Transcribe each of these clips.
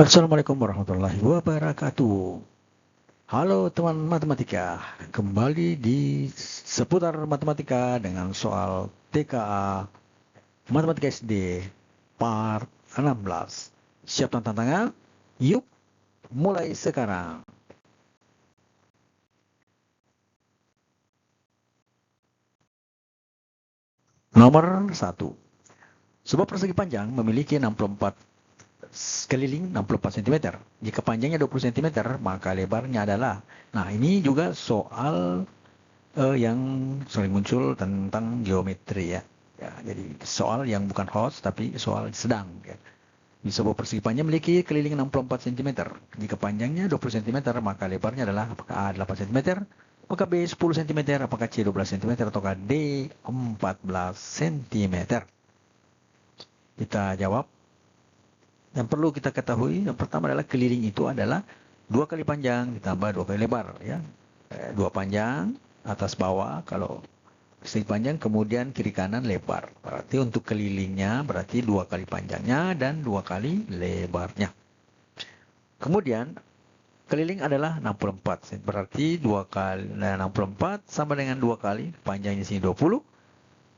Assalamualaikum warahmatullahi wabarakatuh. Halo teman matematika, kembali di seputar matematika dengan soal TKA Matematika SD part 16. Siap tantangan? Yuk, mulai sekarang. Nomor 1. Sebuah persegi panjang memiliki 64 sekeliling 64 cm. Jika panjangnya 20 cm, maka lebarnya adalah. Nah, ini juga soal yang sering muncul tentang geometri ya. Ya, jadi soal yang bukan hot tapi soal sedang ya. Di sebuah persegi panjang memiliki keliling 64 cm. Jika panjangnya 20 cm, maka lebarnya adalah apakah A 8 cm, apakah B 10 cm, apakah C 12 cm, ataukah D 14 cm. Kita jawab. Yang perlu kita ketahui, yang pertama adalah keliling itu adalah 2 kali panjang ditambah 2 kali lebar ya. 2 panjang atas bawah kalau persegi panjang, kemudian kiri kanan lebar. Berarti untuk kelilingnya berarti 2 kali panjangnya dan 2 kali lebarnya. Kemudian keliling adalah 64. Berarti 2 kali 64 sama dengan 2 kali panjangnya sini 20.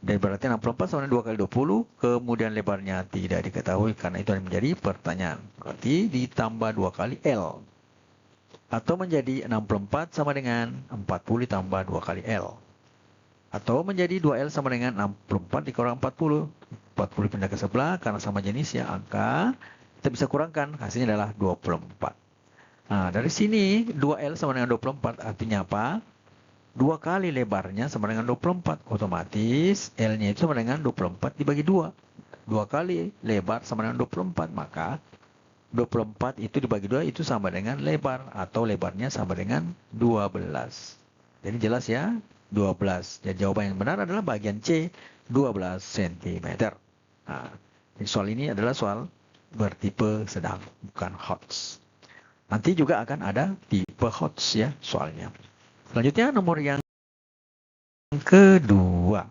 Dan berarti 64 sama dengan 2 kali 20. Kemudian lebarnya tidak diketahui karena itu menjadi pertanyaan. Berarti ditambah 2 kali L. Atau menjadi 64 sama dengan 40 ditambah 2 kali L. Atau menjadi 2L sama dengan 64 dikurang 40. 40 pindah ke sebelah karena sama jenis ya angka. Kita bisa kurangkan, hasilnya adalah 24. Nah, dari sini 2L sama dengan 24 artinya apa? 2 kali lebarnya sama dengan 24. Otomatis L-nya itu sama dengan 24 dibagi 2. 2 kali lebar sama dengan 24. Maka 24 itu dibagi 2 itu sama dengan lebar. Atau lebarnya sama dengan 12. Jadi jelas ya? 12. Jadi jawaban yang benar adalah bagian C, 12 cm. Nah, soal ini adalah soal bertipe sedang, bukan HOTS. Nanti juga akan ada tipe HOTS ya soalnya. Selanjutnya nomor yang kedua.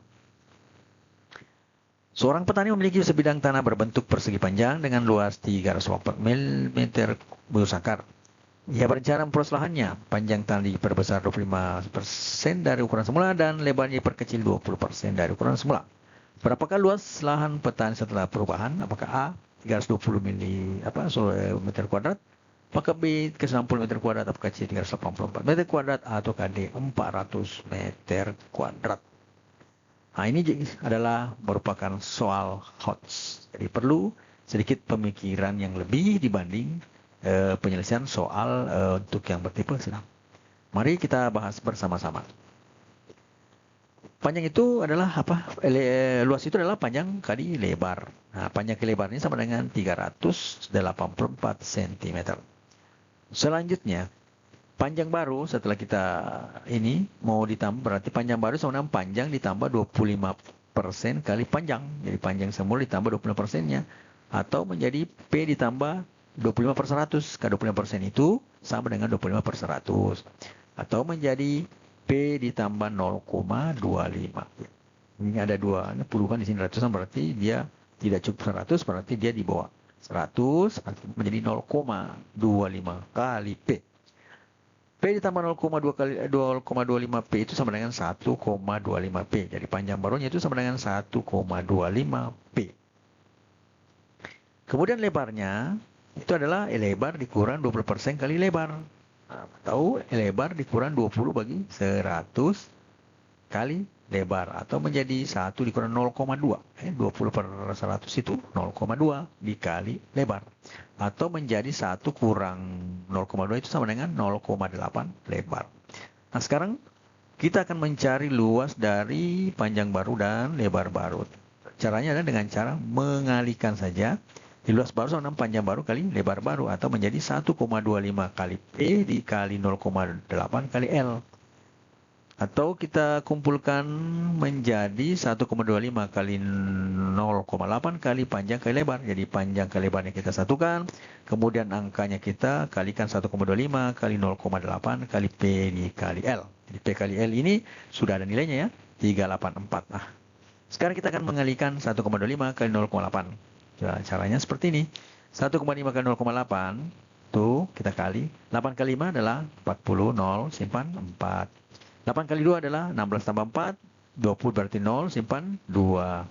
Seorang petani memiliki sebidang tanah berbentuk persegi panjang dengan luas 304 mm bersakar. Ia berencana memperluas lahannya. Panjang tanah diperbesar 25% dari ukuran semula dan lebarnya diperkecil 20% dari ukuran semula. Berapakah luas lahan petani setelah perubahan? Apakah A 320 meter kuadrat? Apakah B 60 meter kuadrat? Apakah C 384 meter kuadrat? Atau D 400 meter kuadrat? Nah, ini adalah merupakan soal HOTS. Jadi perlu sedikit pemikiran yang lebih dibanding penyelesaian soal untuk yang bertipe sedang. Mari kita bahas bersama-sama. Panjang itu adalah apa? Luas itu adalah panjang kali lebar. Nah, panjang kali lebar ini sama dengan 384 cm. Selanjutnya, panjang baru setelah kita ini mau ditambah, berarti panjang baru sama dengan panjang ditambah 25% kali panjang. Jadi panjang semula ditambah 25%-nya. Atau menjadi P ditambah 25 per 100. Ke 25% itu sama dengan 25 per 100. Atau menjadi P ditambah 0,25. Ini ada dua, ini puluhan di sini ratusan, berarti dia tidak cukup 100, berarti dia di bawah 100 menjadi 0,25 kali P. P ditambah 0,2 kali 0,25 P itu sama dengan 1,25 P. Jadi panjang barunya itu sama dengan 1,25 P. Kemudian lebarnya itu adalah lebar dikurang 20% kali lebar. Nah, tahu lebar dikurang 20 bagi 100 kali lebar. Atau menjadi 1 dikurang 0,2. 20 per 100 itu 0,2 dikali lebar. Atau menjadi 1 kurang 0,2 itu sama dengan 0,8 lebar. Nah, sekarang kita akan mencari luas dari panjang baru dan lebar baru. Caranya adalah dengan cara mengalihkan saja. Di luas baru sama dengan panjang baru kali lebar baru. Atau menjadi 1,25 kali P dikali 0,8 kali L. Atau kita kumpulkan menjadi 1,25 kali 0,8 kali panjang kali lebar. Jadi panjang kali lebarnya kita satukan. Kemudian angkanya kita kalikan 1,25 kali 0,8 kali P dikali L. Jadi P kali L ini sudah ada nilainya ya. 384. Nah, sekarang kita akan mengalihkan 1,25 kali 0,8. Caranya seperti ini. 1,5 kali 0,8 tuh kita kali. 8 kali 5 adalah 40, 0, simpan 4. 8 kali 2 adalah 16 tambah 4, 20 berarti 0, simpan 2.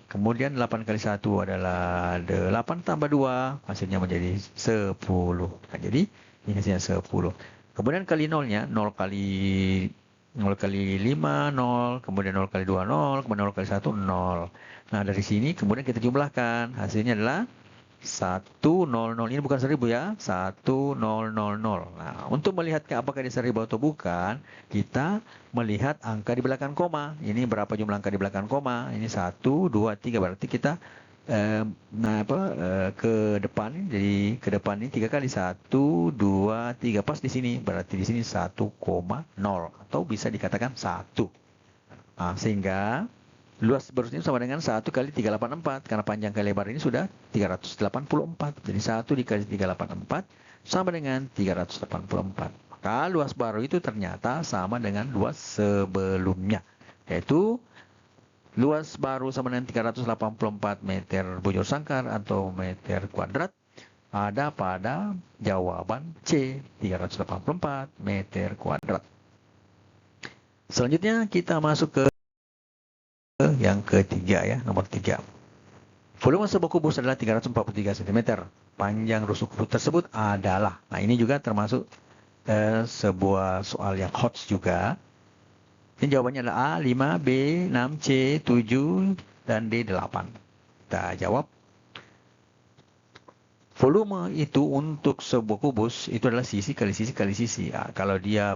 Kemudian 8 kali 1 adalah 8 tambah 2, hasilnya menjadi 10. Nah, jadi ini hasilnya 10. Kemudian kali nolnya, 0 kali 5, 0, kemudian 0 kali 2, 0, kemudian 0 kali 1, 0. Nah, dari sini kemudian kita jumlahkan, hasilnya adalah 100. Ini bukan 1000 ya, 1000. Nah, untuk melihat apakah dia 1000 atau bukan, kita melihat angka di belakang koma. Ini berapa jumlah angka di belakang koma? Ini 1, 2, 3. Berarti kita ke depan. Jadi ke depan ini 3 kali, 1, 2, 3. Pas di sini. Berarti di sini 1,0 atau bisa dikatakan 1. Nah, sehingga luas berusnya sama dengan 1 kali 384. Karena panjang kali lebar ini sudah 384. Jadi 1 dikali 384 sama dengan 384. Maka luas baru itu ternyata sama dengan luas sebelumnya. Yaitu luas baru sama dengan 384 meter bujur sangkar atau meter kuadrat. Ada pada jawaban C, 384 meter kuadrat. Selanjutnya kita masuk ke yang ketiga ya, nomor 3. Volume sebuah kubus adalah 343 cm. Panjang rusuk kubus tersebut adalah. Nah, ini juga termasuk sebuah soal yang hot juga. Ini jawabannya adalah A 5, B 6, C 7, dan D 8. Kita jawab. Volume itu untuk sebuah kubus itu adalah sisi kali sisi kali sisi. Nah, kalau dia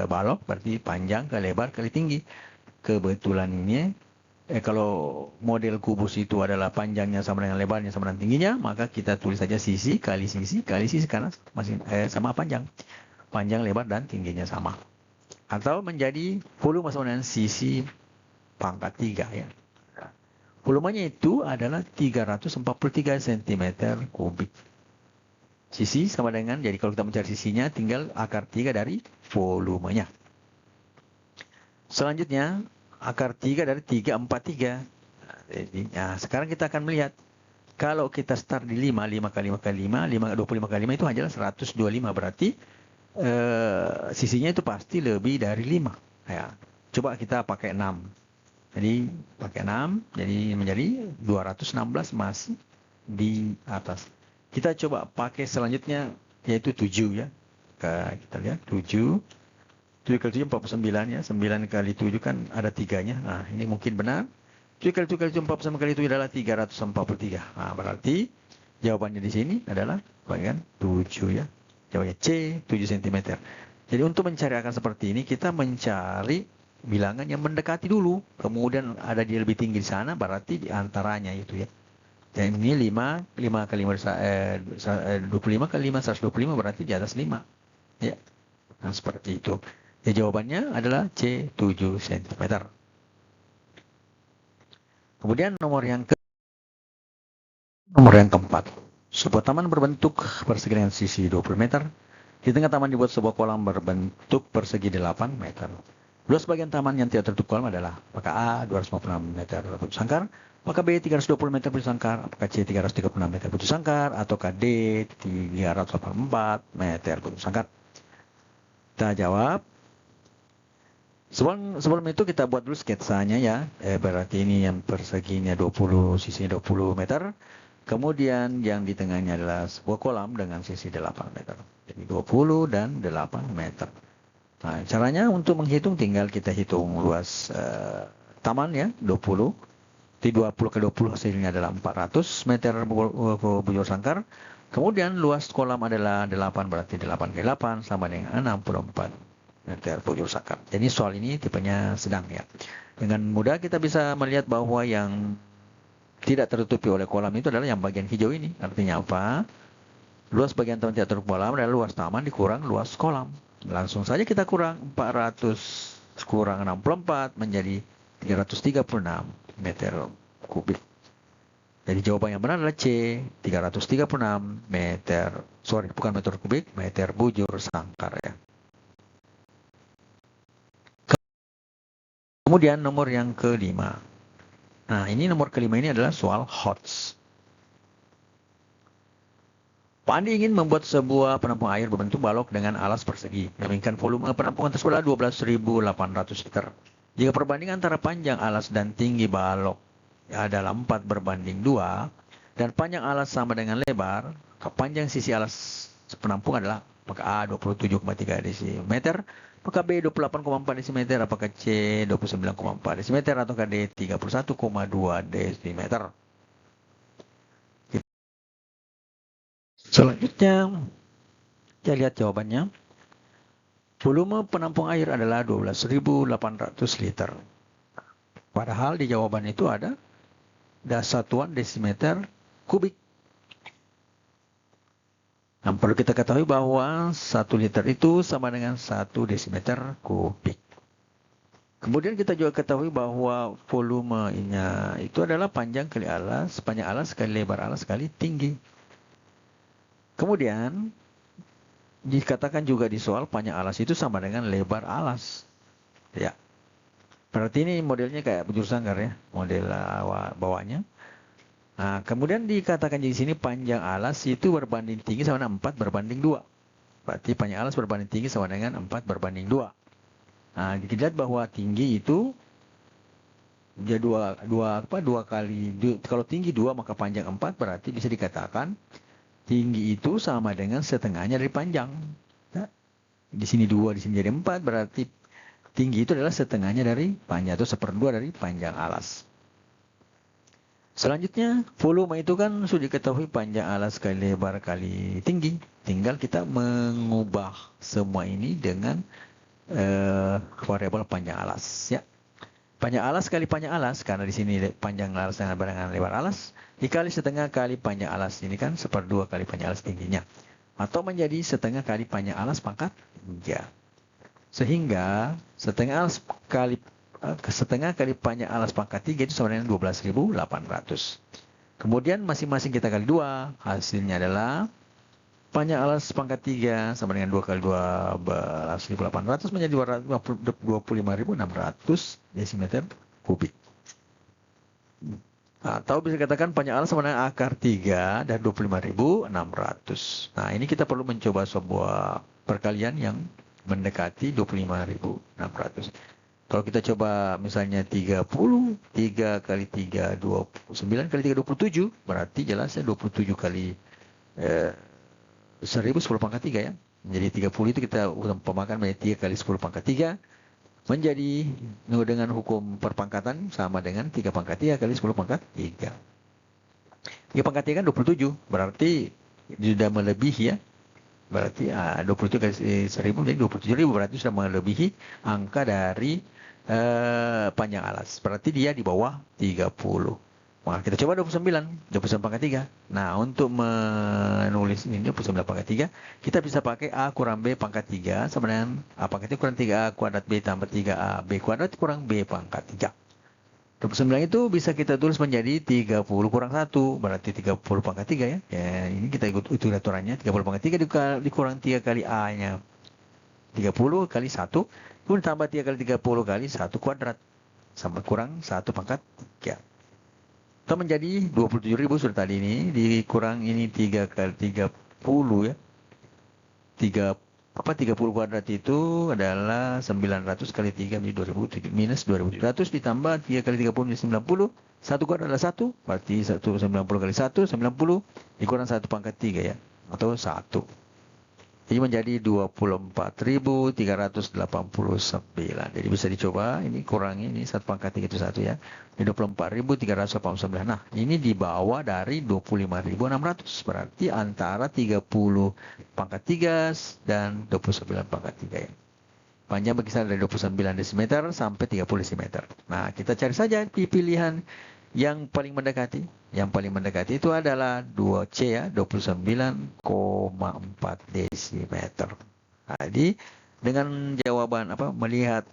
balok berarti panjang kali lebar kali tinggi. Kebetulan ini kalau model kubus itu adalah panjangnya sama dengan lebarnya sama dengan tingginya, maka kita tulis saja sisi kali sisi karena masih sama panjang. Panjang, lebar, dan tingginya sama. Atau menjadi volume sama dengan sisi pangkat 3 ya. Volumenya itu adalah 343 cm kubik. Sisi sama dengan, jadi kalau kita mencari sisinya tinggal akar 3 dari volumenya. Selanjutnya akar 3 dari 343. Nah, sekarang kita akan melihat. Kalau kita start di 5 kali 5 kali 5, 25 kali 5 itu adalah 125. Berarti sisinya itu pasti lebih dari 5. Ya. Coba kita pakai 6. Jadi pakai 6, jadi menjadi 216 masih di atas. Kita coba pakai selanjutnya yaitu 7 ya. Kita lihat 7. 7 kali 7 49 ya. 9 kali 7 kan ada 3-nya. Nah, ini mungkin benar. 7 kali 7 kali 7 49 kali 7 adalah 343. Nah, berarti jawabannya di sini adalah bagian 7 ya. Jawabannya C, 7 cm. Jadi untuk mencari angka seperti ini, kita mencari bilangan yang mendekati dulu. Kemudian ada dia lebih tinggi di sana, berarti di antaranya itu ya. Dan ini 5 kali 25 kali 5, 125 berarti di atas 5. Ya. Nah, seperti itu. Ya, jawabannya adalah C, 7 cm. Kemudian nomor yang keempat. Sebuah taman berbentuk persegi dengan sisi 20 meter. Di tengah taman dibuat sebuah kolam berbentuk persegi 8 meter. Luas bagian taman yang tidak tertutup kolam adalah apakah A 256 meter bujur sangkar, apakah B 320 meter bujur sangkar, apakah C 336 meter bujur sangkar, ataukah D 384 meter bujur sangkar. Kita jawab. Sebelum itu kita buat dulu sketsanya ya. Berarti ini yang perseginya 20, sisinya 20 meter. Kemudian yang di tengahnya adalah sebuah kolam dengan sisi 8 meter. Jadi 20 dan 8 meter. Nah, caranya untuk menghitung tinggal kita hitung luas taman ya, 20. Di 20 ke 20 hasilnya adalah 400 meter bujur sangkar. Kemudian luas kolam adalah 8, berarti 8 kali 8 sama dengan 64 meter bujur sangkar. Jadi soal ini tipenya sedang ya. Dengan mudah kita bisa melihat bahwa yang tidak tertutupi oleh kolam itu adalah yang bagian hijau ini. Artinya apa? Luas bagian taman tidak tertutupi kolam adalah luas taman dikurang luas kolam. Langsung saja kita kurang 400 kurang 64 menjadi 336 meter kubik. Jadi jawaban yang benar adalah C, 336 meter. Bukan meter kubik, meter bujur sangkar ya. Kemudian nomor yang kelima. Nah, ini nomor kelima ini adalah soal HOTS. Pak Andi ingin membuat sebuah penampung air berbentuk balok dengan alas persegi. Demikian volume penampungan tersebut adalah 12.800 liter. Jika perbandingan antara panjang alas dan tinggi balok adalah 4:2 dan panjang alas sama dengan lebar, maka panjang sisi alas penampung adalah maka A 27,3 desimeter, maka B 28,4 desimeter, apakah C 29,4 desimeter atau D 31,2 desimeter. Selanjutnya, kita lihat jawabannya. Volume penampung air adalah 12.800 liter. Padahal di jawaban itu ada satuan desimeter kubik. Nah, perlu kita ketahui bahwa 1 liter itu sama dengan 1 desimeter kubik. Kemudian kita juga ketahui bahwa volumenya itu adalah panjang alas kali lebar alas kali tinggi. Kemudian dikatakan juga di soal panjang alas itu sama dengan lebar alas. Ya. Berarti ini modelnya kayak bujur sanggar ya, model bawahnya. Nah, kemudian dikatakan di sini panjang alas itu berbanding tinggi sama dengan 4:2. Berarti panjang alas berbanding tinggi sama dengan 4:2. Nah, dilihat bahwa tinggi itu dia dua kali, kalau tinggi 2 maka panjang 4, berarti bisa dikatakan tinggi itu sama dengan setengahnya dari panjang. Nah, di sini 2, di sini jadi 4, berarti tinggi itu adalah setengahnya dari panjang atau 1/2 dari panjang alas. Selanjutnya, volume itu kan sudah diketahui panjang alas kali lebar kali tinggi. Tinggal kita mengubah semua ini dengan variabel panjang alas. Ya. Panjang alas kali panjang alas, karena di sini panjang alas dengan barengan lebar alas, dikali setengah kali panjang alas. Ini kan 1/2 kali panjang alas tingginya. Atau menjadi setengah kali panjang alas pangkat 3. Sehingga setengah kali panjang alas pangkat 3 itu sama dengan 12.800. Kemudian masing-masing kita kali 2, hasilnya adalah panjang alas pangkat 3 sama dengan 2 kali 12.800 menjadi 25.600 desimeter kubik. Atau bisa dikatakan panjang alas sama dengan akar 3 dan 25.600. Nah, ini kita perlu mencoba sebuah perkalian yang mendekati 25.600. Kalau kita coba misalnya 3 kali 3, 9 kali 3, 27. Berarti jelasnya 27 kali 1000 10 pangkat 3 ya. Jadi 30 itu kita umpamakan menjadi 3 kali 10 pangkat 3. Menjadi dengan hukum perpangkatan sama dengan 3 pangkat 3 kali 10 pangkat 3. 3 pangkat 3 kan 27. Berarti sudah melebihi ya. Berarti 27 kali 1000 jadi 27.000. Berarti sudah melebihi angka dari panjang alas. Berarti dia di bawah 30. Nah, kita coba 29 pangkat 3. Nah, untuk menulis ini 29 pangkat 3, kita bisa pakai A kurang B pangkat 3 sama dengan A pangkat 3 kurang 3A kuadrat B tambah 3A B kuadrat kurang B pangkat 3. 29 itu bisa kita tulis menjadi 30 kurang 1, berarti 30 pangkat 3 ya. Ya, ini kita ikut aturannya, 30 pangkat 3 dikurang 3 kali A-nya. 30 kali 1, kemudian tambah 3 kali 30 kali 1 kuadrat. Sama kurang 1 pangkat 3. Itu menjadi 27.000 sudah tadi ini. Dikurang ini 3 kali 30 ya. 30 kuadrat itu adalah 900 kali 3 menjadi 2.000 minus 2.700 ditambah 3 kali 30 menjadi 90. 1 kuadrat adalah 1, berarti 90 kali 1, 90 dikurang 1 pangkat 3 ya. Atau 1. Ini menjadi 24.389. Jadi bisa dicoba, ini kurangi, ini 1 pangkat 3 itu 1 ya. Ini 24.389. Nah, ini di bawah dari 25.600. Berarti antara 30 pangkat 3 dan 29 pangkat 3 ya. Panjang berkisar dari 29 desimeter sampai 30 desimeter. Nah, kita cari saja di pilihan yang paling mendekati. Yang paling mendekati itu adalah 2C ya, 29,4 desimeter. Jadi dengan jawaban melihat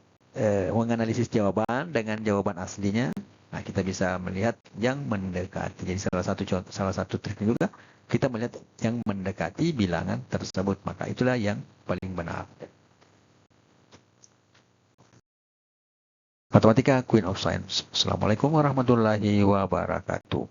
menganalisis jawaban dengan jawaban aslinya, nah kita bisa melihat yang mendekati. Jadi salah satu trik juga kita melihat yang mendekati bilangan tersebut, maka itulah yang paling benar. Matematika Queen of Science. Assalamualaikum warahmatullahi wabarakatuh.